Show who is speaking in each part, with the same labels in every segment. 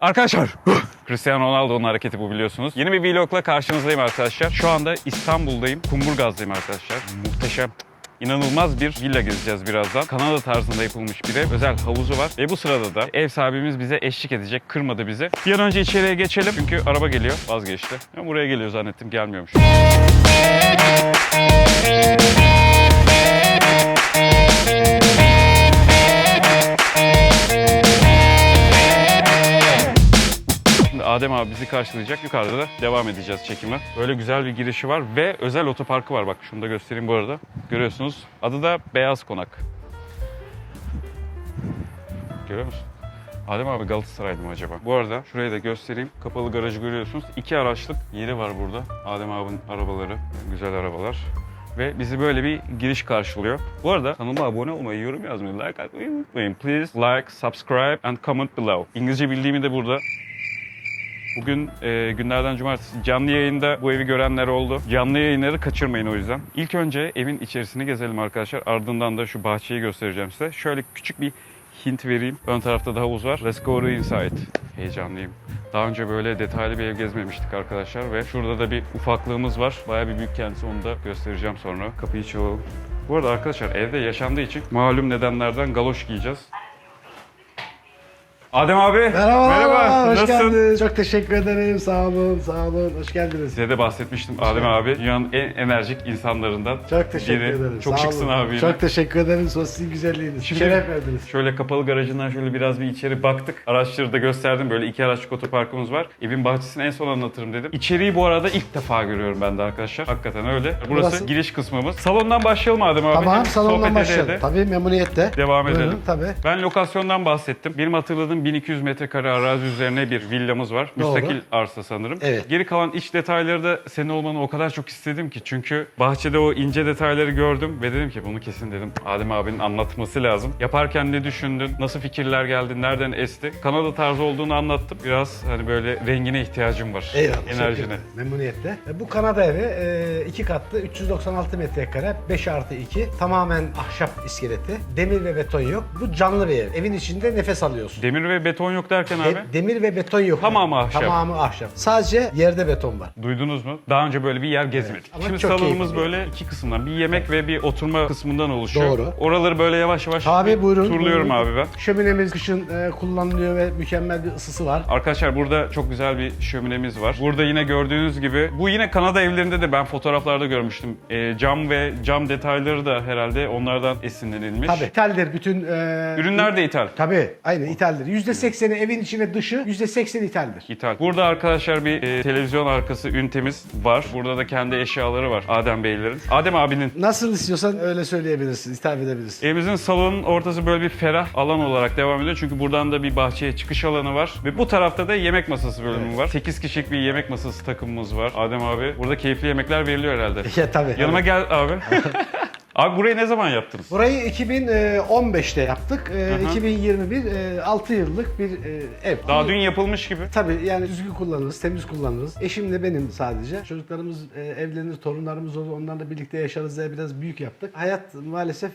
Speaker 1: Arkadaşlar Cristiano Ronaldo'nun hareketi bu, biliyorsunuz. Yeni bir vlogla karşınızdayım arkadaşlar. Şu anda İstanbul'dayım. Kumburgaz'dayım arkadaşlar. Muhteşem, İnanılmaz bir villa gezeceğiz birazdan. Kanada tarzında yapılmış bir ev. Özel havuzu var. Ve bu sırada da ev sahibimiz bize eşlik edecek. Kırmadı bizi. Bir an önce içeriye geçelim. Çünkü araba geliyor. Vazgeçti. Ben buraya geliyor zannettim. Gelmiyormuş. Adem abi bizi karşılayacak. Yukarıda da devam edeceğiz çekime. Böyle güzel bir girişi var ve özel otoparkı var. Bak şunu da göstereyim bu arada. Görüyorsunuz. Adı da Beyaz Konak. Görüyor musun? Adem abi Galatasaraylı mı acaba? Bu arada şurayı da göstereyim. Kapalı garajı görüyorsunuz. 2 araçlık yeri var burada. Adem abinin arabaları. Güzel arabalar. Ve bizi böyle bir giriş karşılıyor. Bu arada kanalıma abone olmayı, yorum yazmayı, like atmayı unutmayın. Please like, subscribe and comment below. İngilizce bildiğimi de burada. Bugün günlerden cumartesi canlı yayında bu evi görenler oldu. Canlı yayınları kaçırmayın o yüzden. İlk önce evin içerisini gezelim arkadaşlar. Ardından da şu bahçeyi göstereceğim size. Şöyle küçük bir hint vereyim. Ön tarafta da havuz var. Let's go inside. Heyecanlıyım. Daha önce böyle detaylı bir ev gezmemiştik arkadaşlar ve şurada da bir ufaklığımız var. Bayağı bir büyük kendisi, onu da göstereceğim sonra. Kapıyı çalalım. Bu arada arkadaşlar evde yaşandığı için malum nedenlerden galoş giyeceğiz. Adem abi.
Speaker 2: Merhaba. Hoş
Speaker 1: Nasılsın?
Speaker 2: geldiniz. Çok teşekkür ederim. Sağ olun. Hoş geldiniz.
Speaker 1: Size de bahsetmiştim Adem abi. Dünyanın en enerjik insanlarından
Speaker 2: Çok teşekkür
Speaker 1: biri.
Speaker 2: ederim.
Speaker 1: Çok
Speaker 2: Sağ
Speaker 1: şıksın
Speaker 2: olun.
Speaker 1: abi.
Speaker 2: Çok teşekkür ederim. Sosyal güzelliğiniz.
Speaker 1: Şimdi
Speaker 2: Şeref verdiniz.
Speaker 1: Şöyle kapalı garajından şöyle biraz bir içeri baktık. Araçları da gösterdim. Böyle 2 araçlık otoparkımız var. Evin bahçesini en son anlatırım dedim. İçeriği bu arada ilk defa görüyorum ben de arkadaşlar. Hakikaten öyle. Burası giriş kısmımız. Salondan başlayalım Adem abi.
Speaker 2: Tamam,
Speaker 1: Hem
Speaker 2: salondan
Speaker 1: sohbet
Speaker 2: başlayalım.
Speaker 1: ede
Speaker 2: Tabii, memnuniyetle.
Speaker 1: devam
Speaker 2: Buyurun,
Speaker 1: edelim.
Speaker 2: tabii.
Speaker 1: Ben lokasyondan bahsettim. Benim hatırladığım 1200 metrekare arazi üzerine bir villamız var.
Speaker 2: Doğru.
Speaker 1: Müstakil arsa sanırım.
Speaker 2: Evet.
Speaker 1: Geri kalan iç detayları da senin olmanı o kadar çok istedim ki. Çünkü bahçede o ince detayları gördüm ve dedim ki bunu kesin dedim Adem abinin anlatması lazım. Yaparken ne düşündün? Nasıl fikirler geldi? Nereden esti? Kanada tarzı olduğunu anlattım. Biraz hani böyle rengine ihtiyacım var.
Speaker 2: Eyvallah.
Speaker 1: Enerjine.
Speaker 2: Memnuniyetle. Bu Kanada evi 2 katlı, 396 metrekare, 5+2. Tamamen ahşap iskeleti. Demir ve beton yok. Bu canlı bir ev. Evin içinde nefes alıyorsun.
Speaker 1: Demir ve beton yok derken abi.
Speaker 2: Demir ve beton yok.
Speaker 1: Tamamı ahşap.
Speaker 2: Tamamı ahşap. Sadece yerde beton var.
Speaker 1: Duydunuz mu? Daha önce böyle bir yer gezmedik.
Speaker 2: ama
Speaker 1: Şimdi
Speaker 2: çok
Speaker 1: salonumuz
Speaker 2: keyifli.
Speaker 1: böyle 2 kısımdan. Bir yemek ve bir oturma kısmından oluşuyor.
Speaker 2: Doğru.
Speaker 1: Oraları böyle yavaş yavaş
Speaker 2: Abi buyurun.
Speaker 1: turluyorum
Speaker 2: buyurun.
Speaker 1: abi ben.
Speaker 2: Şöminemiz kışın kullanılıyor ve mükemmel bir ısısı var.
Speaker 1: Arkadaşlar burada çok güzel bir şöminemiz var. Burada yine gördüğünüz gibi, bu yine Kanada evlerinde de ben fotoğraflarda görmüştüm. Cam ve cam detayları da herhalde onlardan esinlenilmiş.
Speaker 2: Tabii. İthaldir bütün...
Speaker 1: Ürünler de ithal.
Speaker 2: Tabii. Aynen ithaldir. %80'i evin içi ve dışı, %80 ithaldir.
Speaker 1: İthal. Burada arkadaşlar bir televizyon arkası ünitemiz var. Burada da kendi eşyaları var Adem Beylerin. Adem abinin.
Speaker 2: Nasıl istiyorsan öyle söyleyebilirsin, hitap edebilirsin.
Speaker 1: Evimizin salonun ortası böyle bir ferah alan olarak devam ediyor. Çünkü buradan da bir bahçeye çıkış alanı var. Ve bu tarafta da yemek masası bölümü var. 8 kişilik bir yemek masası takımımız var. Adem abi, burada keyifli yemekler veriliyor herhalde.
Speaker 2: Ya tabii.
Speaker 1: Yanıma gel abi. Abi burayı ne zaman yaptınız?
Speaker 2: Burayı 2015'te yaptık. 2021 6 yıllık bir ev.
Speaker 1: Daha dün yapılmış gibi.
Speaker 2: Tabii yani düzgün kullanırız, temiz kullanırız. Eşimle benim sadece. Çocuklarımız evlenir, torunlarımız olur. Onlarla birlikte yaşarız diye biraz büyük yaptık. Hayat maalesef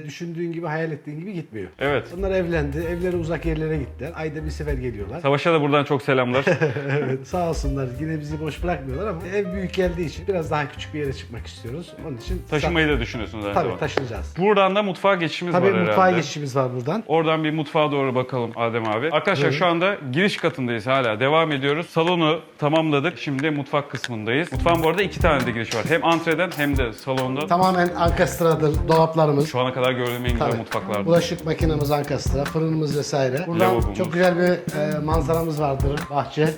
Speaker 2: düşündüğün gibi, hayal ettiğin gibi gitmiyor.
Speaker 1: Evet.
Speaker 2: Onlar evlendi, evleri uzak yerlere gittiler. Ayda bir sefer geliyorlar.
Speaker 1: Savaş'a da buradan çok selamlar.
Speaker 2: Evet, sağ olsunlar. Yine bizi boş bırakmıyorlar ama ev büyük geldiği için biraz daha küçük bir yere çıkmak istiyoruz. Onun için
Speaker 1: Taşımayı da düşünüyorsunuz aynı
Speaker 2: tabii
Speaker 1: zamanda.
Speaker 2: taşınacağız.
Speaker 1: Buradan da mutfağa geçişimiz
Speaker 2: Tabii
Speaker 1: var herhalde.
Speaker 2: mutfağa geçişimiz var buradan.
Speaker 1: Oradan bir mutfağa doğru bakalım Adem abi. Arkadaşlar şu anda giriş katındayız hala. Devam ediyoruz. Salonu tamamladık. Şimdi mutfak kısmındayız. Mutfağın bu arada 2 tane de giriş var. Hem antreden hem de salondan.
Speaker 2: Tamamen ankastradır, dolaplarımız.
Speaker 1: Şu ana kadar gördüğüm en güzel
Speaker 2: Tabii.
Speaker 1: mutfaklardan.
Speaker 2: Bulaşık makinemiz ankastra, fırınımız vesaire. Buradan
Speaker 1: Lavabomuz.
Speaker 2: çok güzel bir manzaramız vardır, bahçe.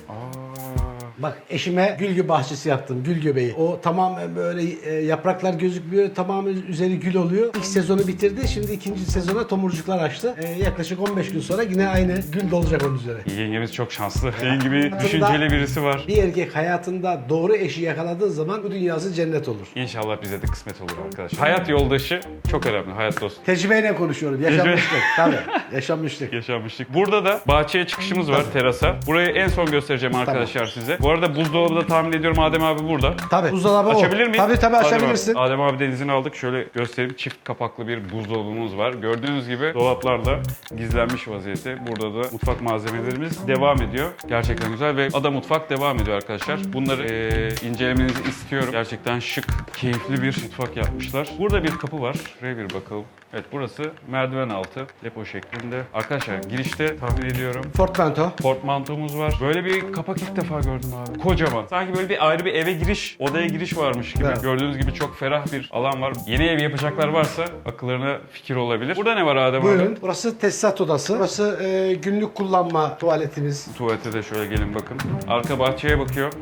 Speaker 2: Bak eşime gül gibi bahçesi yaptım, gül göbeği. O tamamen böyle yapraklar gözükmüyor, tamamen üzeri gül oluyor. İlk sezonu bitirdi, şimdi ikinci sezona tomurcuklar açtı. Yaklaşık 15 gün sonra yine aynı gül dolacak onun üzere.
Speaker 1: Yengemiz çok şanslı. Senin gibi düşünceli birisi var.
Speaker 2: Bir erkek hayatında doğru eşi yakaladığı zaman bu dünyası cennet olur.
Speaker 1: İnşallah bize de kısmet olur arkadaşlar. Hayat yoldaşı çok önemli. Hayat dostu.
Speaker 2: Tecrübeyle konuşuyorum, yaşanmışlık. Tabii, yaşanmışlık.
Speaker 1: Yaşanmıştık. Burada da bahçeye çıkışımız var, terasa. Burayı en son göstereceğim arkadaşlar size. Bu Bu arada buzdolabı da tahmin ediyorum Adem abi burada.
Speaker 2: Tabii. Buzdolabı
Speaker 1: Açabilir
Speaker 2: o.
Speaker 1: miyim?
Speaker 2: Tabii açabilirsin.
Speaker 1: Adem abiden izin aldık. Şöyle göstereyim. Çift kapaklı bir buzdolabımız var. Gördüğünüz gibi dolaplarda gizlenmiş vaziyette. Burada da mutfak malzemelerimiz devam ediyor. Gerçekten güzel ve Ada Mutfak devam ediyor arkadaşlar. Bunları incelemenizi istiyorum. Gerçekten şık, keyifli bir mutfak yapmışlar. Burada bir kapı var. Şuraya bir bakalım. Evet, burası merdiven altı depo şeklinde. Arkadaşlar girişte tahmin ediyorum
Speaker 2: Portmanto.
Speaker 1: portmantomuz var. Böyle bir kapak ilk defa gördüm abi. Kocaman. Sanki böyle bir ayrı bir eve giriş, odaya giriş varmış gibi.
Speaker 2: Evet.
Speaker 1: Gördüğünüz gibi çok ferah bir alan var. Yeni ev yapacaklar varsa akıllarına fikir olabilir. Burada ne var Adem
Speaker 2: Buyurun.
Speaker 1: abi?
Speaker 2: Burası tesisat odası. Burası günlük kullanma tuvaletimiz.
Speaker 1: Tuvalete de şöyle gelin bakın. Arka bahçeye bakıyor.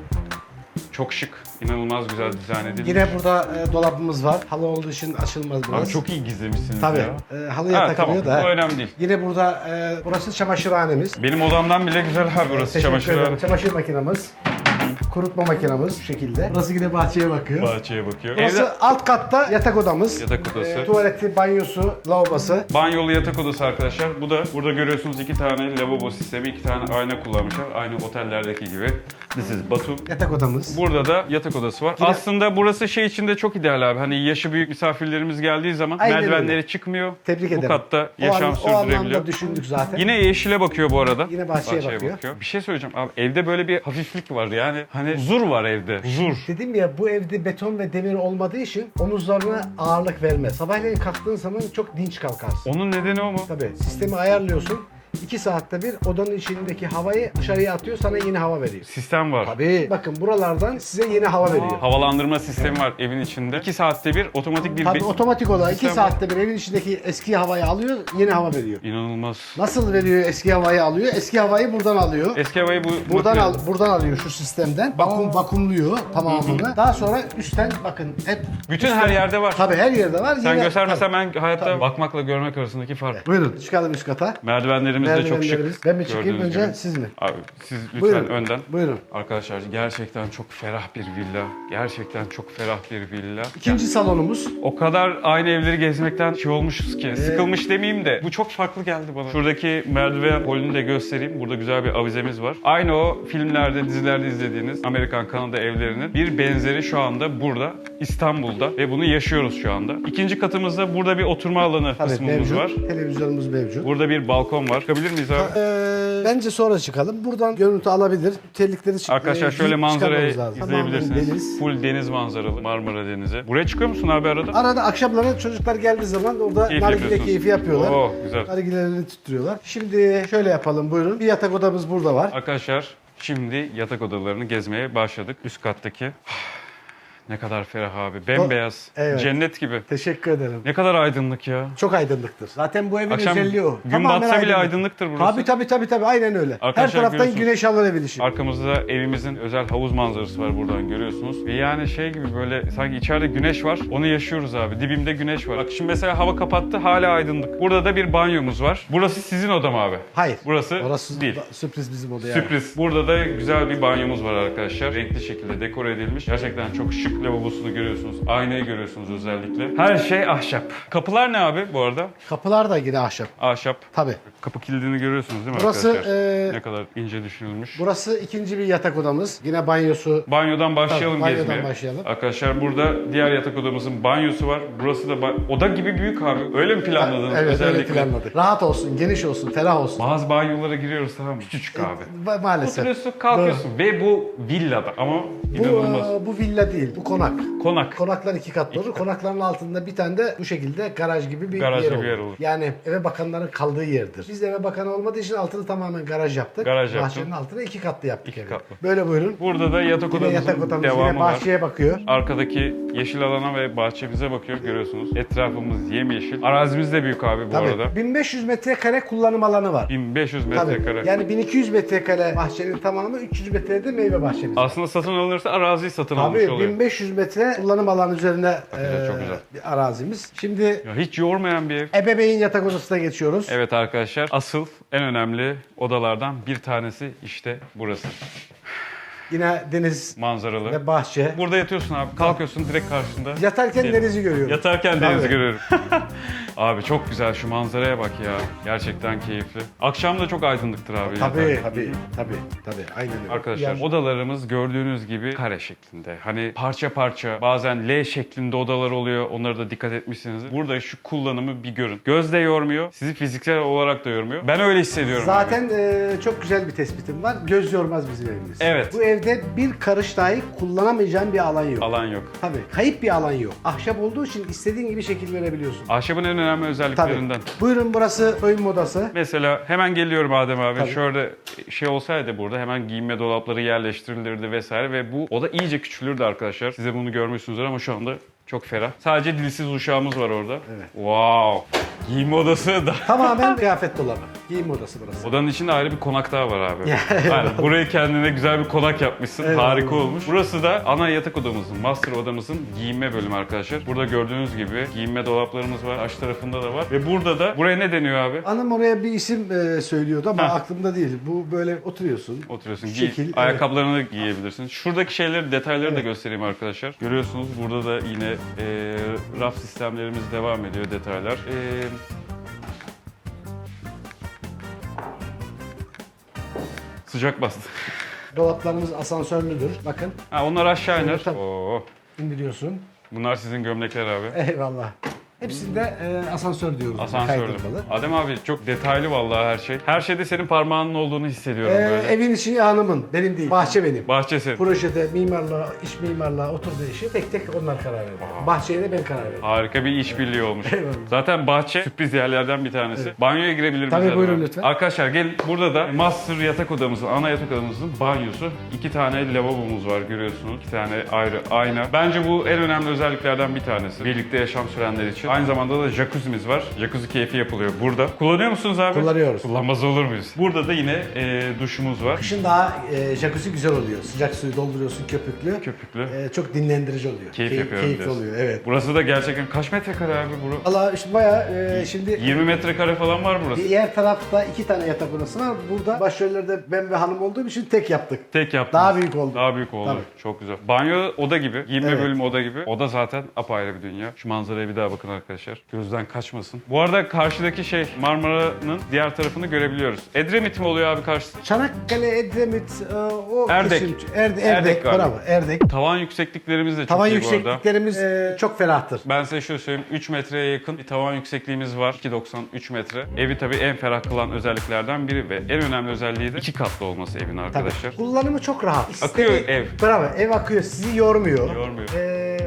Speaker 1: Çok şık. İnanılmaz güzel dizayn edilmiş.
Speaker 2: Yine burada dolabımız var. Halı olduğu için açılmaz biraz.
Speaker 1: Abi çok iyi gizlemişsiniz
Speaker 2: Tabii.
Speaker 1: ya.
Speaker 2: Halıya
Speaker 1: Ha,
Speaker 2: takılıyor
Speaker 1: tamam.
Speaker 2: da.
Speaker 1: O önemli değil.
Speaker 2: Yine burada burası çamaşırhanemiz.
Speaker 1: Benim odamdan bile güzel abi burası
Speaker 2: Teşekkür
Speaker 1: çamaşır.
Speaker 2: ederim. Çamaşır makinamız. Kurutma makinamız bu şekilde. Burası yine bahçeye bakıyor.
Speaker 1: Bahçeye bakıyor.
Speaker 2: Burası
Speaker 1: Evde
Speaker 2: alt katta yatak odamız.
Speaker 1: yatak odası.
Speaker 2: Tuvaleti, banyosu, lavabosu.
Speaker 1: Banyolu yatak odası arkadaşlar. Bu da burada görüyorsunuz 2 tane lavabo sistemi, 2 tane ayna kullanmışlar. Aynı otellerdeki gibi. This is Batum.
Speaker 2: Yatak odamız.
Speaker 1: Burada da yatak odası var.
Speaker 2: Yine-
Speaker 1: Aslında burası şey için de çok ideal abi. Hani yaşı büyük misafirlerimiz geldiği zaman
Speaker 2: Aynen
Speaker 1: merdivenleri
Speaker 2: öyle.
Speaker 1: çıkmıyor.
Speaker 2: Tebrik
Speaker 1: Bu
Speaker 2: ederim.
Speaker 1: katta
Speaker 2: O
Speaker 1: yaşam
Speaker 2: o
Speaker 1: sürdürebiliyor.
Speaker 2: anlamda düşündük zaten.
Speaker 1: Yine yeşile bakıyor bu arada.
Speaker 2: Yine bahçeye bakıyor.
Speaker 1: Bir şey söyleyeceğim abi. Evde böyle bir hafiflik var yani. Hani huzur var evde. Huzur.
Speaker 2: Dedim ya bu evde beton ve demir olmadığı için omuzlarına ağırlık vermez. Sabahleyin kalktığın zaman çok dinç kalkarsın.
Speaker 1: Onun nedeni o mu?
Speaker 2: Tabii sistemi ayarlıyorsun. 2 saatte bir odanın içindeki havayı dışarıya atıyor, sana yeni hava veriyor.
Speaker 1: Sistem var.
Speaker 2: Tabii. Bakın buralardan size yeni hava veriyor.
Speaker 1: Havalandırma sistemi var evin içinde. 2 saatte bir otomatik bir...
Speaker 2: Tabii otomatik olarak 2
Speaker 1: Sistem
Speaker 2: saatte bir evin içindeki eski havayı alıyor, yeni hava veriyor.
Speaker 1: İnanılmaz.
Speaker 2: Nasıl veriyor eski havayı alıyor? Eski havayı buradan alıyor.
Speaker 1: Eski havayı
Speaker 2: Buradan
Speaker 1: makine-
Speaker 2: buradan alıyor şu sistemden. Vakumluyor tamamını. Daha sonra üstten bakın hep
Speaker 1: Bütün her yerde var.
Speaker 2: tabii her yerde var.
Speaker 1: Sen
Speaker 2: Yine-
Speaker 1: göstermesen ben hayatta
Speaker 2: Tabii.
Speaker 1: bakmakla görmek arasındaki fark.
Speaker 2: Buyurun çıkalım üst kata.
Speaker 1: Merdivenlerimiz de çok
Speaker 2: Merdivenlerimiz.
Speaker 1: şık.
Speaker 2: Ben mi çıkayım
Speaker 1: gördüğünüz
Speaker 2: önce
Speaker 1: gibi.
Speaker 2: siz mi?
Speaker 1: Abi siz lütfen
Speaker 2: Buyurun.
Speaker 1: önden.
Speaker 2: Buyurun.
Speaker 1: Arkadaşlar gerçekten çok ferah bir villa. Gerçekten çok ferah bir villa.
Speaker 2: İkinci salonumuz.
Speaker 1: O kadar aynı evleri gezmekten şey olmuşuz ki. Sıkılmış demeyeyim de. Bu çok farklı geldi bana. Şuradaki merdiven holünü de göstereyim. Burada güzel bir avizemiz var. Aynı o filmlerde, dizilerde izlediğiniz Amerikan Kanada evlerinin bir benzeri şu anda burada. İstanbul'da. Ve bunu yaşıyoruz şu anda. İkinci katımızda burada bir oturma alanı
Speaker 2: Tabii
Speaker 1: kısmımız
Speaker 2: mevcut.
Speaker 1: var.
Speaker 2: Televizyonumuz mevcut.
Speaker 1: Burada bir balkon var. Çıkabilir miyiz abi?
Speaker 2: Bence sonra çıkalım. Buradan görüntü alabilir. Terlikleri
Speaker 1: Arkadaşlar şöyle manzarayı
Speaker 2: çıkarmamız lazım.
Speaker 1: izleyebilirsiniz.
Speaker 2: Tamamen deniz.
Speaker 1: Full deniz manzaralı Marmara Denizi. Buraya çıkıyor musun abi arada?
Speaker 2: Arada akşamları çocuklar geldiği zaman orada
Speaker 1: Keyif
Speaker 2: nargile
Speaker 1: yapıyorsunuz.
Speaker 2: keyfi yapıyorlar.
Speaker 1: Oo, güzel.
Speaker 2: Nargilelerini tutturuyorlar. Şimdi şöyle yapalım buyurun. Bir yatak odamız burada var.
Speaker 1: Arkadaşlar şimdi yatak odalarını gezmeye başladık. Üst kattaki. Ne kadar ferah abi. Bembeyaz.
Speaker 2: Evet.
Speaker 1: Cennet gibi.
Speaker 2: Teşekkür ederim.
Speaker 1: Ne kadar aydınlık ya.
Speaker 2: Çok aydınlıktır. Zaten bu evin
Speaker 1: Akşam
Speaker 2: özelliği o.
Speaker 1: gün
Speaker 2: Tamamen
Speaker 1: batsa bile
Speaker 2: aydınlık.
Speaker 1: aydınlıktır burası.
Speaker 2: Tabii aynen öyle.
Speaker 1: Arkadaşlar
Speaker 2: Her taraftan
Speaker 1: görüyorsunuz.
Speaker 2: güneş alır evin içi.
Speaker 1: Arkamızda evimizin özel havuz manzarası var buradan görüyorsunuz. Ve yani şey gibi böyle sanki içeride güneş var. Onu yaşıyoruz abi. Dibimde güneş var. Bak şimdi mesela hava kapattı hala aydınlık. Burada da bir banyomuz var. Burası sizin oda mı abi?
Speaker 2: Hayır.
Speaker 1: Burası
Speaker 2: Orası
Speaker 1: değil.
Speaker 2: sürpriz bizim oda yani.
Speaker 1: Sürpriz. Burada da güzel bir banyomuz var arkadaşlar. Renkli şekilde dekore edilmiş. Gerçekten çok şık lavabosunu görüyorsunuz. Aynayı görüyorsunuz özellikle. Her şey ahşap. Kapılar ne abi bu arada?
Speaker 2: Kapılar da yine ahşap.
Speaker 1: Ahşap.
Speaker 2: Tabii.
Speaker 1: Kapı kilidini görüyorsunuz değil mi
Speaker 2: Burası,
Speaker 1: arkadaşlar? Ne kadar ince düşünülmüş.
Speaker 2: Burası ikinci bir yatak odamız. Yine banyosu.
Speaker 1: Banyodan başlayalım
Speaker 2: Tabii, banyodan
Speaker 1: gezmeye.
Speaker 2: başlayalım.
Speaker 1: Arkadaşlar burada diğer yatak odamızın banyosu var. Burası da oda gibi büyük abi. Öyle mi planladınız
Speaker 2: Evet
Speaker 1: özellikle?
Speaker 2: öyle planladık. Rahat olsun, geniş olsun, ferah olsun.
Speaker 1: Bazı banyolara giriyoruz tamam mı? Küçücük abi.
Speaker 2: Maalesef.
Speaker 1: Oturuyorsun kalkıyorsun ve bu villada ama inanılmaz.
Speaker 2: Bu villa değil, bu konak.
Speaker 1: Konak.
Speaker 2: Konaklar 2 katlı olur. Konakların altında bir tane de bu şekilde garaj gibi bir
Speaker 1: Garaj
Speaker 2: yer
Speaker 1: gibi
Speaker 2: olur.
Speaker 1: yer olur.
Speaker 2: Yani eve bakanların kaldığı yerdir. Biz de eve bakan olmadığı için altını tamamen garaj yaptık.
Speaker 1: Garaj yaptın.
Speaker 2: Bahçenin altına 2 katlı yaptık
Speaker 1: İki
Speaker 2: evi.
Speaker 1: katlı.
Speaker 2: Böyle buyurun.
Speaker 1: Burada da yatak
Speaker 2: Yine yatak
Speaker 1: odamızın
Speaker 2: odamız
Speaker 1: devamı
Speaker 2: yine
Speaker 1: var.
Speaker 2: bahçeye bakıyor.
Speaker 1: Arkadaki yeşil alana ve bahçemize bakıyor görüyorsunuz. Etrafımız yemyeşil. Arazimiz de büyük abi bu arada.
Speaker 2: Tabii. 1500 metrekare kullanım alanı var.
Speaker 1: 1500
Speaker 2: Tabii.
Speaker 1: metrekare.
Speaker 2: Yani 1200 metrekare bahçenin tamamı, 300 metrede meyve bahçemiz.
Speaker 1: Aslında satın alınırsa araziyi satın almış
Speaker 2: Tabii
Speaker 1: oluyor.
Speaker 2: 1500 metre kullanım alanı üzerine
Speaker 1: Güzel, çok güzel.
Speaker 2: bir arazimiz. Şimdi
Speaker 1: Ya hiç yormayan bir ev.
Speaker 2: ebeveyn yatak odasına geçiyoruz.
Speaker 1: Evet arkadaşlar asıl en önemli odalardan bir tanesi işte burası.
Speaker 2: Yine deniz
Speaker 1: Manzaralı.
Speaker 2: ve bahçe.
Speaker 1: Burada yatıyorsun abi kalkıyorsun direkt karşında.
Speaker 2: Yatarken
Speaker 1: Deniz.
Speaker 2: denizi görüyorum.
Speaker 1: Yatarken
Speaker 2: Tabii.
Speaker 1: denizi görüyorum. Abi çok güzel, şu manzaraya bak ya. Gerçekten keyifli. Akşam da çok aydınlıktır abi.
Speaker 2: Tabii,
Speaker 1: yatak.
Speaker 2: tabii. Aynen öyle.
Speaker 1: Arkadaşlar
Speaker 2: Yani-
Speaker 1: odalarımız gördüğünüz gibi kare şeklinde. Hani parça parça bazen L şeklinde odalar oluyor. Onlara da dikkat etmişsinizdir. Burada şu kullanımı bir görün. Göz de yormuyor. Sizi fiziksel olarak da yormuyor. Ben öyle hissediyorum. abi.
Speaker 2: Zaten çok güzel bir tespitim var. Göz yormaz bizim evimiz.
Speaker 1: Evet.
Speaker 2: Bu evde bir karış dahi kullanamayacağın bir alan yok.
Speaker 1: Alan yok.
Speaker 2: Tabii. Kayıp bir alan yok. Ahşap olduğu için istediğin gibi şekil verebiliyorsun.
Speaker 1: Ahşabın en önemli
Speaker 2: Tabii.
Speaker 1: özelliklerinden.
Speaker 2: Buyurun, burası soyunma odası.
Speaker 1: Mesela hemen geliyorum Adem abi.
Speaker 2: Tabii.
Speaker 1: Şöyle şey olsaydı burada hemen giyinme dolapları yerleştirilirdi vesaire ve bu oda iyice küçülürdü arkadaşlar. Size bunu görmüşsünüzdür ama şu anda çok ferah. Sadece dilsiz uşağımız var orada.
Speaker 2: Evet.
Speaker 1: Wow. Giyinme odası da.
Speaker 2: Tamamen kıyafet dolabı. Giyinme odası burası.
Speaker 1: Odanın içinde ayrı bir konak daha var abi.
Speaker 2: Ya,
Speaker 1: Aynen. Burayı kendine güzel bir konak yapmışsın.
Speaker 2: Evet,
Speaker 1: Harika
Speaker 2: evet.
Speaker 1: olmuş. Burası da ana yatak odamızın, master odamızın giyinme bölümü arkadaşlar. Burada gördüğünüz gibi giyinme dolaplarımız var. Aç tarafında da var. Ve burada da buraya ne deniyor abi?
Speaker 2: Hanım oraya bir isim söylüyordu ama
Speaker 1: Heh.
Speaker 2: aklımda değil. Bu böyle oturuyorsun.
Speaker 1: Oturuyorsun.
Speaker 2: Şu şekil, evet.
Speaker 1: Ayakkabılarını da giyebilirsin. Şuradaki şeyleri, detayları da göstereyim arkadaşlar. Görüyorsunuz burada da yine raf sistemlerimiz devam ediyor, detaylar. Sıcak bastı.
Speaker 2: Dolaplarımız asansörlüdür. Bakın,
Speaker 1: Ha, onlar aşağı iner.
Speaker 2: Tabii.
Speaker 1: Oo.
Speaker 2: indiriyorsun.
Speaker 1: Bunlar sizin gömlekler abi.
Speaker 2: Eyvallah. Hepsinde asansör diyoruz.
Speaker 1: Asansörlü.
Speaker 2: Kaydırmalı.
Speaker 1: Adem abi çok detaylı vallahi her şey. Her şeyde senin parmağının olduğunu hissediyorum böyle.
Speaker 2: Evin içi hanımın, benim değil. Bahçe benim.
Speaker 1: Bahçe senin.
Speaker 2: Projede mimarlığa, iç mimarlığa oturduğu işi tek tek onlar karar veriyor. Bahçeye de ben karar veriyorum.
Speaker 1: Harika bir işbirliği olmuş.
Speaker 2: Eyvallah.
Speaker 1: Zaten bahçe sürpriz yerlerden bir tanesi. Banyoya girebilir miyiz?
Speaker 2: Tabii,
Speaker 1: Adem
Speaker 2: buyurun
Speaker 1: abi?
Speaker 2: lütfen.
Speaker 1: Arkadaşlar gelin, burada da master yatak odamızın, ana yatak odamızın banyosu. 2 tane lavabomuz var görüyorsunuz. 2 tane ayrı ayna. Bence bu en önemli özelliklerden bir tanesi. Birlikte yaşam sürenler için. Aynı zamanda da jacuzzi'miz var. Jacuzzi keyfi yapılıyor burada. Kullanıyor musunuz abi?
Speaker 2: Kullanıyoruz.
Speaker 1: Kullanmaz olur muyuz? Burada da yine duşumuz var.
Speaker 2: Kışın daha jacuzzi güzel oluyor. Sıcak suyu dolduruyorsun köpüklü.
Speaker 1: Köpüklü.
Speaker 2: Çok dinlendirici oluyor.
Speaker 1: Keyif yapıyorum
Speaker 2: Keyifli
Speaker 1: diyorsun.
Speaker 2: oluyor, evet.
Speaker 1: Burası da gerçekten kaç metrekare abi bura?
Speaker 2: Valla işte bayağı şimdi
Speaker 1: 20 metrekare falan var burası.
Speaker 2: diğer tarafta 2 tane yatak odası var. Burada başrollerde ben ve hanım olduğum için tek yaptık.
Speaker 1: Tek yaptınız.
Speaker 2: Daha büyük oldu.
Speaker 1: Daha büyük oldu.
Speaker 2: Tabii.
Speaker 1: Çok güzel. Banyo oda gibi, giyinme
Speaker 2: Evet.
Speaker 1: bölümü oda gibi. Oda zaten apayrı bir dünya. Şu manzaraya bir daha bakın arkadaşlar. Gözden kaçmasın. Bu arada karşıdaki Marmara'nın diğer tarafını görebiliyoruz. Edremit mi oluyor abi karşısı?
Speaker 2: Çanakkale, Edremit, o
Speaker 1: Erdek.
Speaker 2: kesim.
Speaker 1: Erdek
Speaker 2: Erdek,
Speaker 1: galiba.
Speaker 2: bravo. Erdek.
Speaker 1: Tavan yüksekliklerimiz de çok
Speaker 2: Tavan
Speaker 1: iyi bu arada.
Speaker 2: yüksekliklerimiz çok ferahtır.
Speaker 1: Ben size şöyle söyleyeyim. 3 metreye yakın bir tavan yüksekliğimiz var. 2,93 metre. Evi tabii en ferah kılan özelliklerden biri ve en önemli özelliği de 2 katlı olması evin arkadaşlar.
Speaker 2: Tabii. Kullanımı çok rahat.
Speaker 1: Akıyor ev.
Speaker 2: Bravo. Ev akıyor. Sizi yormuyor.
Speaker 1: Yormuyor.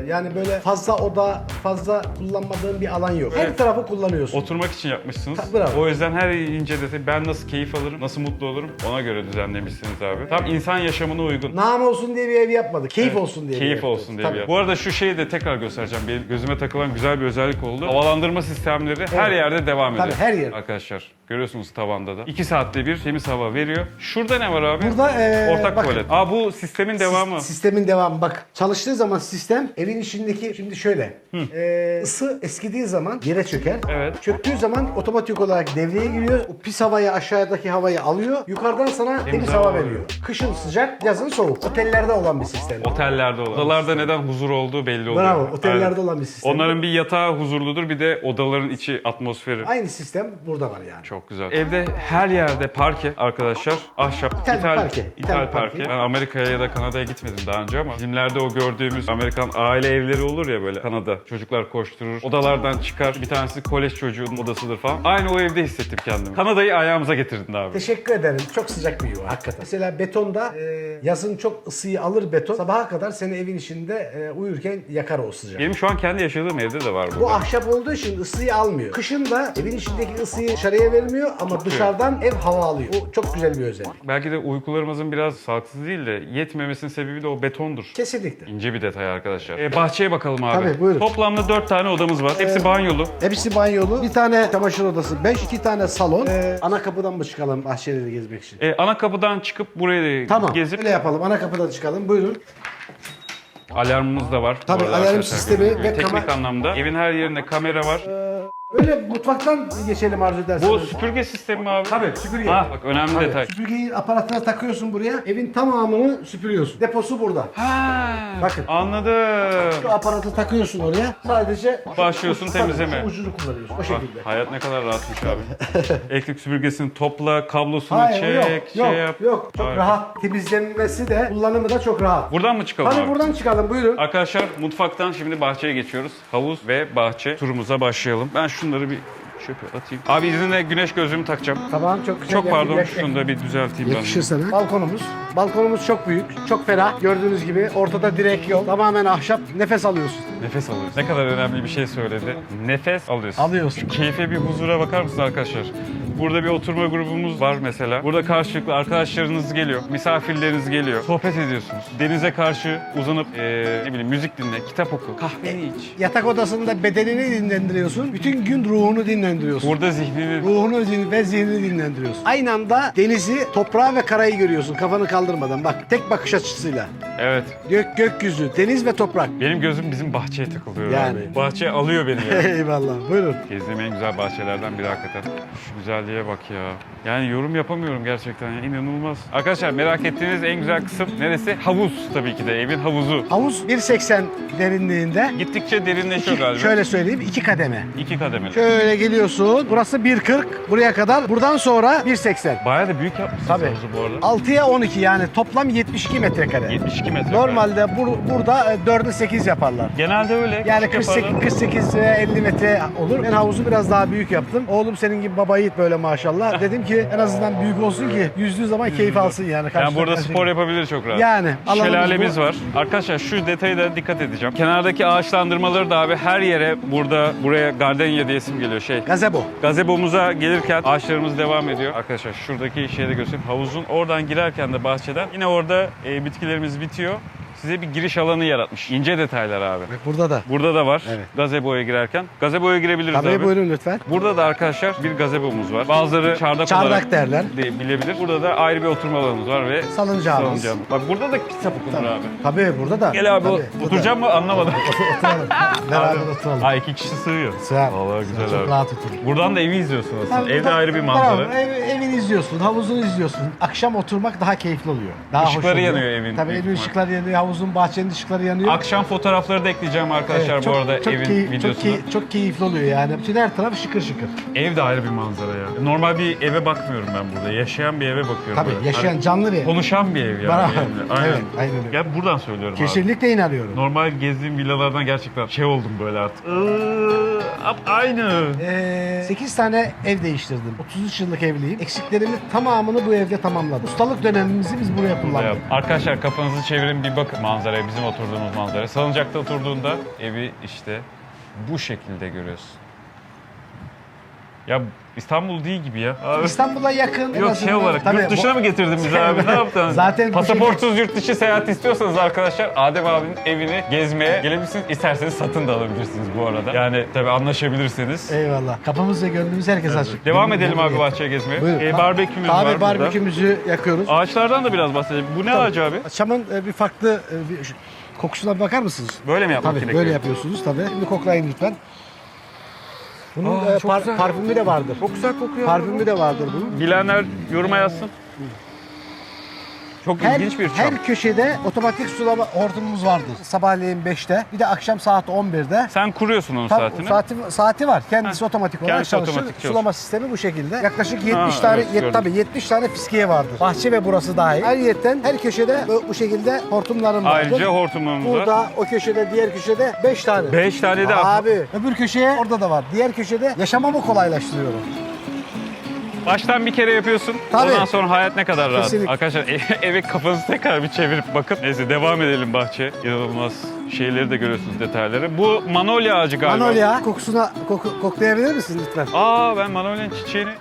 Speaker 2: Yani böyle fazla oda, fazla kullanmadığın bir alan yok. Her
Speaker 1: Evet.
Speaker 2: tarafı kullanıyorsun.
Speaker 1: Oturmak için yapmışsınız.
Speaker 2: Bravo.
Speaker 1: O yüzden her ince detay ben nasıl keyif alırım, nasıl mutlu olurum ona göre düzenlemişsiniz abi. Tam insan yaşamına uygun.
Speaker 2: Nam olsun diye bir ev yapmadık. Keyif
Speaker 1: Evet,
Speaker 2: olsun diye.
Speaker 1: Keyif
Speaker 2: bir ev
Speaker 1: olsun diye
Speaker 2: yaptık.
Speaker 1: bir yer.
Speaker 2: Tabii.
Speaker 1: Bu arada şu şeyi de tekrar göstereceğim. Benim gözüme takılan güzel bir özellik oldu. Havalandırma sistemleri her yerde devam ediyor.
Speaker 2: Tabii, her yer.
Speaker 1: Arkadaşlar görüyorsunuz tavanda da. 2 saatte bir temiz hava veriyor. Şurada ne var abi?
Speaker 2: Burada
Speaker 1: Ortak
Speaker 2: bakın,
Speaker 1: tuvalet. Bu sistemin devamı.
Speaker 2: Sistemin devamı. Bak, çalıştığı zaman sistem evin içindeki şimdi şöyle. Isı eskidiği zaman yere çöker.
Speaker 1: Evet.
Speaker 2: Çöktüğü zaman otomatik olarak devreye giriyor. O pis havayı, aşağıdaki havayı alıyor. Yukarıdan sana temiz hava
Speaker 1: hava
Speaker 2: veriyor. Kışın sıcak, yazın soğuk. Otellerde olan bir sistem.
Speaker 1: Otellerde olan. Odalarda neden huzur olduğu belli oluyor.
Speaker 2: Bravo. Otellerde
Speaker 1: Aynen.
Speaker 2: olan bir sistem.
Speaker 1: Onların bir yatağı huzurludur, bir de odaların içi atmosferi.
Speaker 2: Aynı sistem burada var yani.
Speaker 1: Çok güzel. Evde her yerde parke arkadaşlar. Ahşap.
Speaker 2: İthal parke.
Speaker 1: İthal
Speaker 2: İthal
Speaker 1: parke.
Speaker 2: parke.
Speaker 1: Ben Amerika'ya ya da Kanada'ya gitmedim daha önce ama filmlerde o gördüğümüz Amerikan aile evleri olur ya böyle Kanada. Çocuklar koşturur. Odalardan çıkar. Bir tanesi kolej çocuğunun odasıdır falan. Aynı o evde hissettim kendimi. Kanada'yı ayağımıza getirdin abi.
Speaker 2: Teşekkür ederim. Çok sıcak bir yuva hakikaten. Mesela betonda yazın çok ısıyı alır beton. Sabaha kadar seni evin içinde uyurken yakar o sıcak.
Speaker 1: Benim şu an kendi yaşadığım evde de var
Speaker 2: Bu
Speaker 1: burada.
Speaker 2: ahşap olduğu için ısıyı almıyor. Kışın da evin içindeki ısıyı dışarıya vermiyor ama dışarıdan ev hava alıyor. O çok güzel bir özellik.
Speaker 1: Belki de uykularımızın biraz sağlıksız değil de yetmemesinin sebebi de o betondur.
Speaker 2: Kesinlikle.
Speaker 1: İnce bir detay arkadaşlar. Bahçeye bakalım abi.
Speaker 2: Tabii, buyurun.
Speaker 1: Toplamda 4 tane odamız var. Hepsi banyolu.
Speaker 2: Hepsi banyolu. Bir tane çamaşır odası 5, 2 tane salon. Ana kapıdan mı çıkalım bahçeleri gezmek için?
Speaker 1: Ana kapıdan çıkıp buraya
Speaker 2: Tamam.
Speaker 1: gezip
Speaker 2: Öyle yapalım. Ana kapıdan çıkalım. Buyurun.
Speaker 1: alarmımız da var.
Speaker 2: Tabii,
Speaker 1: Bu arada
Speaker 2: alarm
Speaker 1: arkadaşlar
Speaker 2: sistemi
Speaker 1: gördüğünüz gibi.
Speaker 2: ve
Speaker 1: teknik anlamda evin her yerinde kamera var.
Speaker 2: Böyle mutfaktan geçelim arzu ederseniz.
Speaker 1: Bu süpürge sistemi mi abi?
Speaker 2: Tabii, süpürge.
Speaker 1: Ha bak önemli
Speaker 2: Tabii.
Speaker 1: detay.
Speaker 2: Süpürgeyi aparatına takıyorsun buraya. Evin tamamını süpürüyorsun. Deposu burada.
Speaker 1: Ha,
Speaker 2: Bakın.
Speaker 1: anladım.
Speaker 2: Şu aparatı takıyorsun oraya. Sadece
Speaker 1: Başlıyorsun temizleme.
Speaker 2: Şu ucunu kullanıyorsun. O şekilde.
Speaker 1: Hayat ne kadar rahatmış abi. Elektrik süpürgesini topla, kablosunu
Speaker 2: Hayır,
Speaker 1: çek,
Speaker 2: yok,
Speaker 1: şey yap.
Speaker 2: yok. Çok
Speaker 1: Harika.
Speaker 2: rahat. Temizlenmesi de, kullanımı da çok rahat.
Speaker 1: Buradan mı çıkalım
Speaker 2: Hadi
Speaker 1: abi?
Speaker 2: buradan çıkalım, buyurun.
Speaker 1: Arkadaşlar mutfaktan şimdi bahçeye geçiyoruz. Havuz ve bahçe turumuza başlayalım. Ben şunları bir çöpe atayım. Abi izninle güneş gözlüğümü takacağım.
Speaker 2: Tamam, çok güzel.
Speaker 1: Çok pardon,
Speaker 2: Yakışır.
Speaker 1: şunu da bir düzelteyim
Speaker 2: Yakışır
Speaker 1: ben.
Speaker 2: sana. Balkonumuz. Balkonumuz çok büyük, çok ferah. Gördüğünüz gibi ortada direk yok. Tamamen ahşap. Nefes alıyorsun.
Speaker 1: Nefes alıyoruz. Ne kadar önemli bir şey söyledi. Nefes alıyorsun.
Speaker 2: Alıyorsun.
Speaker 1: Şu keyfe bir huzura bakar mısın arkadaşlar? Burada bir oturma grubumuz var mesela. Burada karşılıklı arkadaşlarınız geliyor, misafirleriniz geliyor. Sohbet ediyorsunuz. Denize karşı uzanıp ne bileyim müzik dinle, kitap oku, kahveni iç.
Speaker 2: Yatak odasında bedenini dinlendiriyorsun. Bütün gün ruhunu dinlendiriyorsun.
Speaker 1: Burada zihnini...
Speaker 2: Ruhunu ve zihnini dinlendiriyorsun. Aynı anda denizi, toprağı ve karayı görüyorsun kafanı kaldırmadan. Bak, tek bakış açısıyla.
Speaker 1: Evet.
Speaker 2: Gökyüzü, deniz ve toprak.
Speaker 1: Benim gözüm bizim bahçeye takılıyor
Speaker 2: Yani.
Speaker 1: abi. Bahçe alıyor beni ya.
Speaker 2: Eyvallah. Buyurun.
Speaker 1: Gezdiğim en güzel bahçelerden biri hakikaten. Şu güzelliğe bak ya. Yani yorum yapamıyorum gerçekten ya. İnanılmaz. Arkadaşlar merak ettiğiniz en güzel kısım neresi? Havuz tabii ki de. Evin havuzu.
Speaker 2: Havuz 1.80 derinliğinde.
Speaker 1: Gittikçe derinleşiyor galiba.
Speaker 2: Şöyle söyleyeyim, 2 kademe.
Speaker 1: 2 kademeli.
Speaker 2: Şöyle geliyorsun. Burası 1.40 buraya kadar. Buradan sonra 1.80.
Speaker 1: Bayağı da büyük yapmışsınız
Speaker 2: Tabii.
Speaker 1: havuzu bu arada.
Speaker 2: 6'ya 12 yani toplam 72 metrekare.
Speaker 1: 72 metre.
Speaker 2: Normalde burada 4'e 8 yaparlar.
Speaker 1: Genelde öyle.
Speaker 2: Yani
Speaker 1: Küçük yaparlar.
Speaker 2: 48 50 metre olur. Ben havuzu biraz daha büyük yaptım. Oğlum senin gibi baba yiğit böyle maşallah. Dedim ki en azından büyük olsun ki yüzdüğü zaman keyif alsın yani.
Speaker 1: Yani
Speaker 2: Karşıdan
Speaker 1: burada
Speaker 2: karşıya
Speaker 1: spor yapabilir çok rahat.
Speaker 2: Yani, alanımız
Speaker 1: Şelalemiz
Speaker 2: bu.
Speaker 1: var. Arkadaşlar şu detayı da dikkat edeceğim. Kenardaki ağaçlandırmaları da abi her yere buraya gardenya diye isim geliyor
Speaker 2: Gazebo.
Speaker 1: Gazebomuza gelirken ağaçlarımız devam ediyor. Arkadaşlar şuradaki şeyi de göstereyim. Havuzun oradan girerken de bahçeden yine orada bitkilerimiz bitiyor. Size bir giriş alanı yaratmış. İnce detaylar abi.
Speaker 2: Bak burada da.
Speaker 1: Burada da var.
Speaker 2: Evet.
Speaker 1: Gazeboya girerken. Gazeboya girebiliriz
Speaker 2: Tabii
Speaker 1: abi.
Speaker 2: buyurun lütfen.
Speaker 1: Burada da arkadaşlar bir gazebomuz var. Bazıları çardak
Speaker 2: Çardak derler.
Speaker 1: de bilebilir. Burada da ayrı bir oturma alanımız var ve
Speaker 2: Salıncağımız.
Speaker 1: Bak burada da kitap okunur abi.
Speaker 2: Tabii burada da.
Speaker 1: Gel abi
Speaker 2: Tabii, burada.
Speaker 1: oturacağım mı anlamadım.
Speaker 2: Oturalım. Beraber oturalım.
Speaker 1: Ha 2 kişi sığıyor.
Speaker 2: Sığar.
Speaker 1: Vallahi güzel
Speaker 2: Çok
Speaker 1: abi.
Speaker 2: rahat oturun.
Speaker 1: Buradan da evi izliyorsun aslında.
Speaker 2: Tabii,
Speaker 1: Evde ayrı bir manzara.
Speaker 2: Tamam, evini izliyorsun, havuzunu izliyorsun. Akşam oturmak daha keyifli oluyor. Daha hoş
Speaker 1: Işıkları
Speaker 2: oluyor.
Speaker 1: yanıyor evin
Speaker 2: Tabii
Speaker 1: büyük
Speaker 2: evin
Speaker 1: ihtimal.
Speaker 2: ışıkları yanıyor, havuzun, bahçenin ışıkları yanıyor.
Speaker 1: Akşam fotoğrafları da ekleyeceğim arkadaşlar
Speaker 2: Evet,
Speaker 1: bu arada evin videosuna.
Speaker 2: Çok keyifli oluyor yani. Bütün her taraf şıkır şıkır.
Speaker 1: Ev de ayrı bir manzara ya. Normal bir eve bakmıyorum ben burada. Yaşayan bir eve bakıyorum.
Speaker 2: Tabii
Speaker 1: böyle.
Speaker 2: yaşayan
Speaker 1: Hani
Speaker 2: canlı bir ev.
Speaker 1: konuşan bir ev yani.
Speaker 2: Bravo.
Speaker 1: Aynen.
Speaker 2: Evet, aynen öyle.
Speaker 1: Ya buradan söylüyorum abi.
Speaker 2: Kesinlikle inanıyorum.
Speaker 1: Normal gezdiğim villalardan gerçekten oldum böyle artık. Aynı.
Speaker 2: 8 tane ev değiştirdim. 33 yıllık evliyim. Eksiklerimi tamamını bu evde tamamladım. Ustalık dönemimizi biz buraya kullandık.
Speaker 1: Arkadaşlar kafanızı çevirin bir bakın manzaraya, bizim oturduğumuz manzara. Salıncakta oturduğunda evi işte bu şekilde görüyorsun. Ya İstanbul değil gibi ya. Abi.
Speaker 2: İstanbul'a yakın. en
Speaker 1: Yok
Speaker 2: azından.
Speaker 1: olarak
Speaker 2: Tabii,
Speaker 1: yurt dışına mı getirdin bizi abi, ne yaptın?
Speaker 2: Zaten bu
Speaker 1: Pasaportsuz yurt dışı seyahat istiyorsanız arkadaşlar Adem abinin evini gezmeye gelebilirsiniz. İsterseniz satın da alabilirsiniz bu arada. Yani tabii anlaşabilirseniz.
Speaker 2: Eyvallah. Kapımız ve gönlümüz herkes açık.
Speaker 1: Devam edelim abi bahçeye gezmeye.
Speaker 2: Buyurun.
Speaker 1: Barbekümüz var burada.
Speaker 2: Barbekümüzü yakıyoruz.
Speaker 1: Ağaçlardan da biraz bahsedelim. Bu ne ağacı abi?
Speaker 2: Çamın bir farklı kokusuna bir bakar mısınız?
Speaker 1: Böyle mi yapmak
Speaker 2: Tabii
Speaker 1: gerekiyor?
Speaker 2: böyle yapıyorsunuz tabii. Şimdi koklayın lütfen. Bunun
Speaker 1: çok güzel.
Speaker 2: parfümü de vardır.
Speaker 1: Çok güzel kokuyor.
Speaker 2: Parfümü de vardır bunun.
Speaker 1: Bilenler yoruma yazsın. Çok ilginç bir çam.
Speaker 2: Her köşede otomatik sulama hortumumuz vardır. Sabahleyin 5'te, bir de akşam saat 11'de.
Speaker 1: Sen kuruyorsun onun
Speaker 2: Tabii,
Speaker 1: saatini.
Speaker 2: saati var. Kendisi otomatik olarak
Speaker 1: Kendisi
Speaker 2: çalışır.
Speaker 1: otomatik çalışır.
Speaker 2: Sulama sistemi bu şekilde. Yaklaşık 70
Speaker 1: Ha,
Speaker 2: tane,
Speaker 1: evet, gördüm.
Speaker 2: tabii 70 tane fiskiye vardır. Bahçe ve burası dahil. Ayrıyeten her köşede bu şekilde hortumlarım vardır.
Speaker 1: Ayrıca hortumumuz var.
Speaker 2: Burada, o köşede, diğer köşede 5 tane.
Speaker 1: 5 tane de
Speaker 2: Abi, öbür köşeye orada da var. Diğer köşede yaşamamı kolaylaştırıyorum.
Speaker 1: baştan bir kere yapıyorsun.
Speaker 2: Tabii.
Speaker 1: Ondan sonra hayat ne kadar rahat.
Speaker 2: Kesinlikle.
Speaker 1: Arkadaşlar eve kafanızı tekrar bir çevirip bakın. Neyse devam edelim bahçe. İnanılmaz şeyleri de görüyorsunuz, detayları. Bu manolya ağacı galiba.
Speaker 2: Manolya kokusuna koklayabilir misin lütfen?
Speaker 1: Aa, ben manolyanın çiçeğini...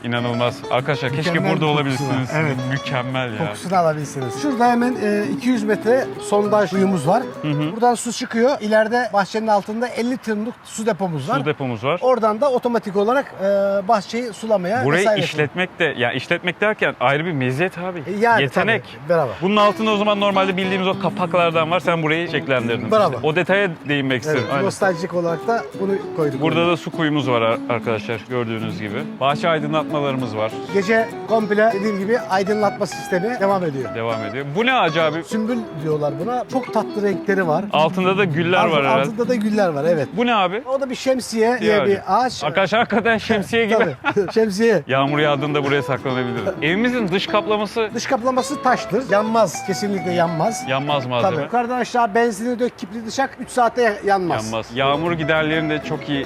Speaker 1: İnanılmaz. Arkadaşlar keşke
Speaker 2: Mükemmel
Speaker 1: burada
Speaker 2: bir
Speaker 1: olabilirsiniz.
Speaker 2: kokusu var, evet.
Speaker 1: Mükemmel ya.
Speaker 2: Kokusunu alabilirsiniz. Şurada hemen 200 metre sondaj kuyumuz var. Buradan su çıkıyor. İleride bahçenin altında 50 tonluk su depomuz var.
Speaker 1: Su depomuz var.
Speaker 2: Oradan da otomatik olarak bahçeyi sulamaya
Speaker 1: Burayı
Speaker 2: vesaire
Speaker 1: işletmek de, ya işletmek derken ayrı bir meziyet abi.
Speaker 2: Yani
Speaker 1: Yetenek.
Speaker 2: tabii, bravo.
Speaker 1: Bunun altında o zaman normalde bildiğimiz o kapaklardan var. Sen burayı şekillendirdin.
Speaker 2: Bravo.
Speaker 1: İşte o detaya değinmek istedim.
Speaker 2: Evet,
Speaker 1: Aynen.
Speaker 2: nostaljik olarak da bunu koyduk.
Speaker 1: Burada da su kuyumuz var arkadaşlar gördüğünüz gibi. Bahçe aydınlatmalarımız var.
Speaker 2: Gece komple dediğim gibi aydınlatma sistemi devam ediyor.
Speaker 1: Devam ediyor. Bu ne ağacı abi?
Speaker 2: Sümbül diyorlar buna. Çok tatlı renkleri var.
Speaker 1: Altında da güller var herhalde.
Speaker 2: Altında da güller var, evet.
Speaker 1: Bu ne abi?
Speaker 2: O da bir şemsiye diye
Speaker 1: ağacı.
Speaker 2: bir ağaç.
Speaker 1: Arkadaşlar hakikaten şemsiye gibi.
Speaker 2: Tabii, şemsiye.
Speaker 1: Yağmur yağdığında buraya saklanabiliriz. Evimizin dış kaplaması
Speaker 2: Dış kaplaması taştır. Yanmaz. Kesinlikle yanmaz.
Speaker 1: yanmaz
Speaker 2: Tabii.
Speaker 1: malzeme.
Speaker 2: Yukarıdan aşağı benzini dök, kibrit dışak 3 saate yanmaz.
Speaker 1: Yanmaz. Yağmur giderlerini de çok iyi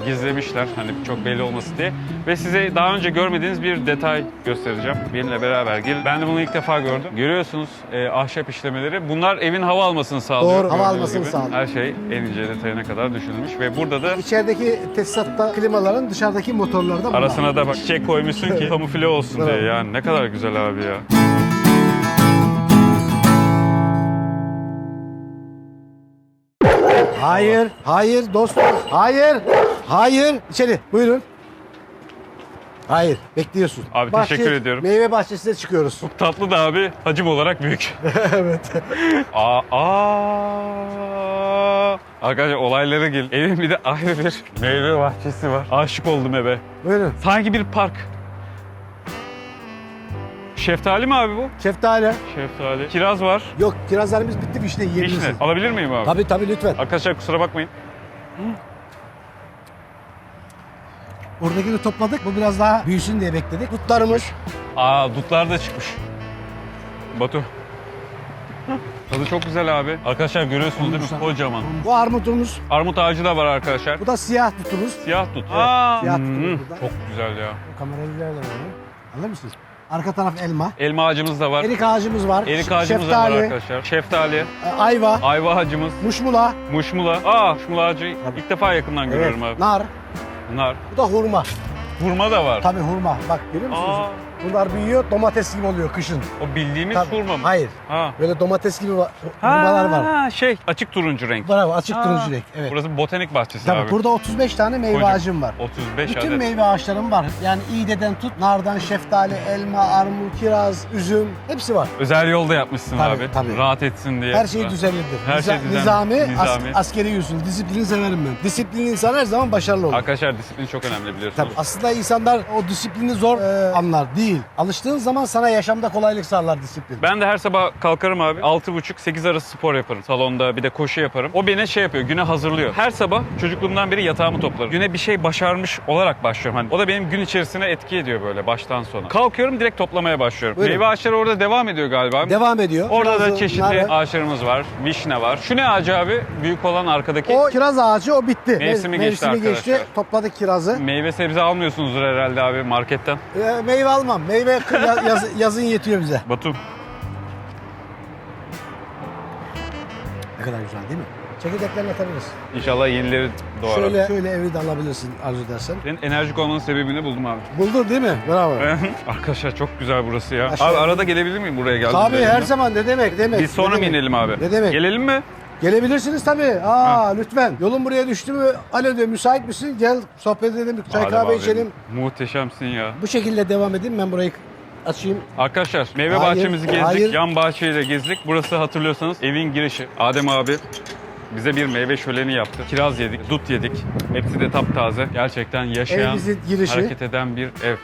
Speaker 1: gizlemişler. Hani çok belli olmasın diye. Ve size daha önce görmediğiniz bir detay göstereceğim. Benimle beraber gelin. Ben de bunu ilk defa gördüm. Görüyorsunuz ahşap işlemeleri. Bunlar evin hava almasını sağlıyor.
Speaker 2: Doğru, hava
Speaker 1: Gördüğünüz
Speaker 2: almasını
Speaker 1: gibi.
Speaker 2: sağlıyor.
Speaker 1: Her şey en ince detayına kadar düşünülmüş. Ve burada da
Speaker 2: İçerideki tesisatta klimaların, dışarıdaki motorlarda bunlar.
Speaker 1: arasına da bak çiçek koymuşsun ki kamufle olsun diye.
Speaker 2: Evet.
Speaker 1: Yani ne kadar güzel abi ya.
Speaker 2: Hayır, hayır dostum. Hayır, hayır. İçeri, buyurun. Hayır, bekliyorsun.
Speaker 1: Abi teşekkür ediyorum.
Speaker 2: Meyve bahçesine çıkıyoruz.
Speaker 1: Tatlı da abi hacim olarak büyük.
Speaker 2: Evet.
Speaker 1: Arkadaşlar olaylara gel. Evin bir de ayrı bir meyve bahçesi var. Aşık oldum eve.
Speaker 2: Buyurun.
Speaker 1: Sanki bir park. Şeftali mi abi bu?
Speaker 2: Şeftali.
Speaker 1: Şeftali. Kiraz var.
Speaker 2: Yok, kirazlarımız bitti, vişne yiyebilirsin.
Speaker 1: Vişne. Alabilir miyim abi?
Speaker 2: Tabii lütfen.
Speaker 1: Arkadaşlar kusura bakmayın.
Speaker 2: Oradakini topladık. Bu biraz daha büyüsün diye bekledik. Dutlarımız.
Speaker 1: Dutlar da çıkmış. Batu. Tadı çok güzel abi. Arkadaşlar görüyorsunuz değil mi? Kocaman.
Speaker 2: Bu armutumuz.
Speaker 1: Armut ağacı da var arkadaşlar.
Speaker 2: Bu da siyah dutumuz.
Speaker 1: Siyah dut.
Speaker 2: siyah dut burada.
Speaker 1: Çok güzel ya.
Speaker 2: Kamerayı ilerle var. Anlar mısınız? Arka taraf elma.
Speaker 1: Elma ağacımız da var.
Speaker 2: Erik ağacımız var.
Speaker 1: Erik ağacımız da var
Speaker 2: şeftali,
Speaker 1: arkadaşlar. Şeftali,
Speaker 2: ayva,
Speaker 1: ayva ağacımız,
Speaker 2: muşmula.
Speaker 1: muşmula. Muşmula ağacı ilk defa yakından görüyorum abi.
Speaker 2: Nar.
Speaker 1: Nar.
Speaker 2: Bu da hurma.
Speaker 1: Hurma da var.
Speaker 2: Tabii hurma. Bak görüyor musunuz? Bunlar büyüyor, domates gibi oluyor kışın.
Speaker 1: O bildiğimiz
Speaker 2: Tabii.
Speaker 1: hurma mı?
Speaker 2: Hayır.
Speaker 1: Ha.
Speaker 2: Böyle domates gibi hurmalar var.
Speaker 1: Açık turuncu renk.
Speaker 2: Bravo, açık turuncu renk. Evet.
Speaker 1: Burası bir botanik bahçesi
Speaker 2: Tabii
Speaker 1: abi.
Speaker 2: burada 35 tane meyve
Speaker 1: Kocaman.
Speaker 2: ağacım var.
Speaker 1: 35
Speaker 2: Bütün
Speaker 1: adet.
Speaker 2: meyve ağaçlarım var. Yani iğdeden tut, nardan, şeftali, elma, armut, kiraz, üzüm hepsi var.
Speaker 1: Özel yolda yapmışsın
Speaker 2: Tabii,
Speaker 1: abi.
Speaker 2: tabii.
Speaker 1: Rahat etsin diye.
Speaker 2: Her şey düzenlidir.
Speaker 1: Her şey düzenli.
Speaker 2: Nizami,
Speaker 1: Nizami.
Speaker 2: askeri usul. Disiplini severim ben. Disiplinli insan her zaman başarılı olur.
Speaker 1: Arkadaşlar disiplin çok önemli biliyorsunuz.
Speaker 2: Tabii. Aslında insanlar o disiplini zor anlar değil. Alıştığın zaman sana yaşamda kolaylık sağlar disiplin.
Speaker 1: Ben de her sabah kalkarım abi. 6.30-8 arası spor yaparım. Salonda bir de koşu yaparım. O beni şey yapıyor, güne hazırlıyor. Her sabah çocukluğumdan beri yatağımı toplarım. Güne bir şey başarmış olarak başlıyorum. Hani o da benim gün içerisine etki ediyor böyle baştan sona. Kalkıyorum direkt toplamaya başlıyorum.
Speaker 2: Buyurun.
Speaker 1: Meyve ağaçları orada devam ediyor galiba.
Speaker 2: Devam ediyor.
Speaker 1: Orada da
Speaker 2: Kirazı,
Speaker 1: çeşitli
Speaker 2: narı.
Speaker 1: ağaçlarımız var. Vişne var. Şu ne ağacı abi? Büyük olan arkadaki.
Speaker 2: O kiraz ağacı o bitti.
Speaker 1: Mevsimi geçti arkadaşlar.
Speaker 2: Topladık kirazı.
Speaker 1: Meyve sebze almıyorsunuzdur herhalde abi marketten.
Speaker 2: Meyve almam. Meyve yazın yetiyor bize.
Speaker 1: Batum.
Speaker 2: Ne kadar güzel değil mi? Çekirdeklerini atabiliriz.
Speaker 1: İnşallah yenileri doğar.
Speaker 2: Şöyle evi de alabilirsin arzu edersen.
Speaker 1: Senin enerjik olmanın sebebini buldum abi.
Speaker 2: Buldun değil mi? Bravo.
Speaker 1: Arkadaşlar çok güzel burası ya.
Speaker 2: Aşağı-
Speaker 1: Abi arada gelebilir miyim buraya geldiğinde?
Speaker 2: Tabii her zaman ne demek.
Speaker 1: Biz sonra
Speaker 2: Ne
Speaker 1: mı
Speaker 2: demek?
Speaker 1: inelim abi?
Speaker 2: Ne demek?
Speaker 1: Gelelim mi?
Speaker 2: Gelebilirsiniz tabii. Lütfen. Yolun buraya düştü mü? Alo diyor, müsait misin? Gel sohbet edelim, çay
Speaker 1: Adem
Speaker 2: kahve
Speaker 1: abi,
Speaker 2: içelim.
Speaker 1: Muhteşemsin ya.
Speaker 2: Bu şekilde devam edeyim. Ben burayı açayım.
Speaker 1: Arkadaşlar meyve
Speaker 2: Hayır,
Speaker 1: bahçemizi gezdik.
Speaker 2: hayır.
Speaker 1: Yan bahçeyi de gezdik. Burası hatırlıyorsanız evin girişi. Adem abi bize bir meyve şöleni yaptı. Kiraz yedik, dut yedik. Hepsi de taptaze. Gerçekten yaşayan,
Speaker 2: Evimizin girişi.
Speaker 1: hareket eden bir ev.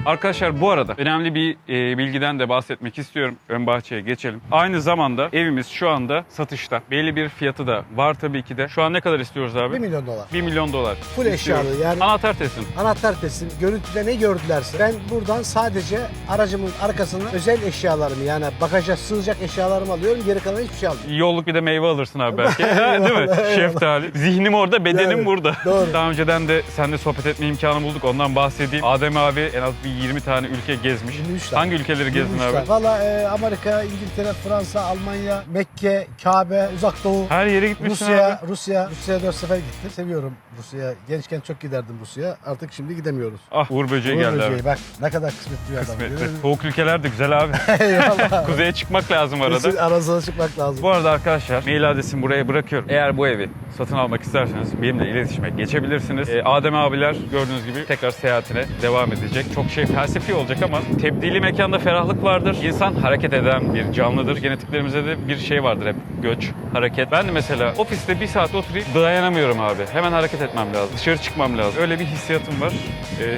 Speaker 1: Arkadaşlar bu arada önemli bir bilgiden de bahsetmek istiyorum. Ön bahçeye geçelim. Aynı zamanda evimiz şu anda satışta. Belli bir fiyatı da var tabii ki de. Şu an ne kadar istiyoruz abi?
Speaker 2: 1 milyon dolar.
Speaker 1: 1 milyon dolar.
Speaker 2: Full
Speaker 1: istiyoruz.
Speaker 2: eşyalı yani.
Speaker 1: Anahtar teslim.
Speaker 2: Anahtar teslim. Görüntüde ne gördülerse. Ben buradan sadece aracımın arkasına özel eşyalarımı yani bagaja sığacak eşyalarımı alıyorum. Geri kalan hiçbir şey almıyorum.
Speaker 1: Yolluk bir de meyve alırsın abi belki. Ha, değil mi?
Speaker 2: Eyvallah, eyvallah.
Speaker 1: Şeftali. Zihnim orada, bedenim
Speaker 2: Evet,
Speaker 1: burada.
Speaker 2: doğru.
Speaker 1: Daha önceden de seninle sohbet etme imkanı bulduk. Ondan bahsedeyim. Adem abi en az bir 20 tane ülke gezmiş.
Speaker 2: 23 tane.
Speaker 1: Hangi ülkeleri gezdin abi?
Speaker 2: Valla Amerika, İngiltere, Fransa, Almanya, Mekke, Kabe, Uzak Doğu,
Speaker 1: Her yere gitmişsin abi.
Speaker 2: Rusya'ya 4 sefer gittim. Seviyorum Rusya'ya. Gençken çok giderdim Rusya'ya. Artık şimdi gidemiyoruz.
Speaker 1: Ah Uğur Böceği geldi abi.
Speaker 2: Bak ne kadar kısmetli bir adam.
Speaker 1: Kısmetli. Soğuk ülkeler de güzel abi.
Speaker 2: Eyvallah.
Speaker 1: Kuzeye çıkmak lazım arada.
Speaker 2: Kesin arasına çıkmak lazım.
Speaker 1: Bu arada arkadaşlar mail adresimi buraya bırakıyorum. Eğer bu evi satın almak isterseniz benimle iletişime geçebilirsiniz. Adem abiler gördüğünüz gibi tekrar seyahatine devam edecek. Çok felsefi olacak ama tebdili mekanda ferahlık vardır. İnsan hareket eden bir canlıdır. Genetiklerimizde de bir şey vardır hep. Göç, hareket. Ben de mesela ofiste bir saat oturayım dayanamıyorum abi. Hemen hareket etmem lazım. Dışarı çıkmam lazım. Öyle bir hissiyatım var.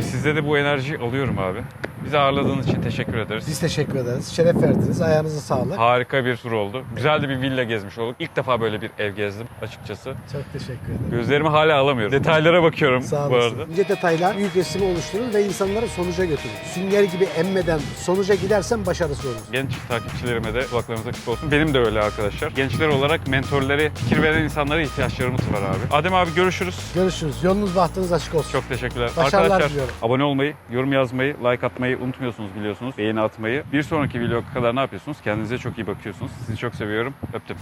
Speaker 1: Sizde de bu enerjiyi alıyorum abi. Bizi ağırladığınız için teşekkür ederiz.
Speaker 2: Biz teşekkür ederiz. Şeref verdiniz. Ayağınıza sağlık.
Speaker 1: Harika bir tur oldu. Güzel de bir villa gezmiş olduk. İlk defa böyle bir ev gezdim açıkçası.
Speaker 2: Çok teşekkür ederim.
Speaker 1: Gözlerimi hala alamıyorum. Detaylara bakıyorum
Speaker 2: Sağ
Speaker 1: bu
Speaker 2: olasın.
Speaker 1: arada.
Speaker 2: İnce detaylar büyük resmi oluşturur ve insanları sonuca götürür. Sünger gibi emmeden sonuca gidersen başarısız olursun.
Speaker 1: Genç takipçilerime de kulaklarınız açık olsun. Benim de öyle arkadaşlar. Gençler olarak mentorları, fikir veren insanlara ihtiyaçlarımız var abi. Adem abi görüşürüz.
Speaker 2: Görüşürüz. Yolunuz bahtınız açık olsun.
Speaker 1: Çok teşekkürler.
Speaker 2: Başarılar
Speaker 1: Arkadaşlar
Speaker 2: diliyorum.
Speaker 1: abone olmayı, yorum yazmayı, like atmayı unutmuyorsunuz biliyorsunuz. Beğeni atmayı. Bir sonraki vloga kadar ne yapıyorsunuz? Kendinize çok iyi bakıyorsunuz. Sizi çok seviyorum. Öptüm.